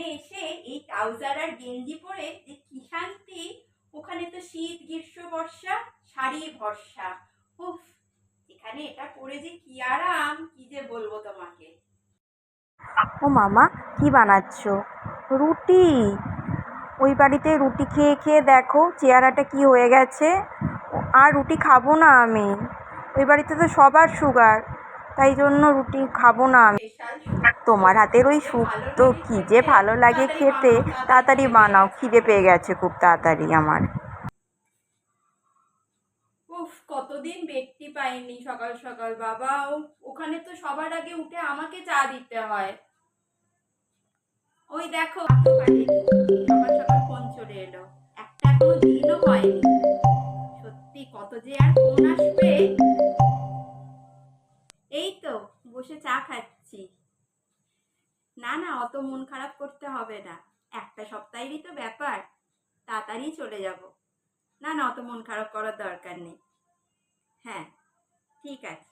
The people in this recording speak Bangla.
এখানে এসে এই ট্রাউজার আর গেঞ্জি পরে যে কি শান্তি। ওখানে তো শীত গ্রীষ্ম বর্ষা শাড়ি ভরসা। উফ, এখানে এটা পরে যে কি আরাম, কি যে বলবো তোমাকে। ও মামা, কি বানাচ্ছ? রুটি? ওই বাড়িতে রুটি খেয়ে খেয়ে দেখো চেহারাটা কি হয়ে গেছে। আর রুটি খাবো না আমি। ওই বাড়িতে তো সবার সুগার, তাই জন্য রুটি খাবো না আমি। স্পেশাল তোমার হাতের ওই কি যে ভালো শুক্তো লাগে কি যে খেতে। ভালো লাগে তাড়াতাড়ি খেতে। বানাও, তাড়াতাড়ি তাড়াতাড়ি খিদে পেয়ে বানাও, গেছে খিদে আমার। পেয়ে গেছে খুব তাড়াতাড়ি আমার। উফ, কতদিন ব্যক্তি পাইনি সকাল সকাল বাবা। ওখানে তো সবার আগে উঠে আমাকে চা দিতে হয়। ওই দেখো তো কাটেনি, সকাল সকাল ফোন চলে এলো। একটা এখনো দিনও হয়নি। সত্যি কত যে আর ফোন আসবে। এই তো বসে চা খাচ্ছি। না না, অত মন খারাপ করতে হবে না। একটা সপ্তাহেরই তো ব্যাপার, তাড়াতাড়ি চলে যাব। না না, অত মন খারাপ করার দরকার নেই। হ্যাঁ, ঠিক আছে।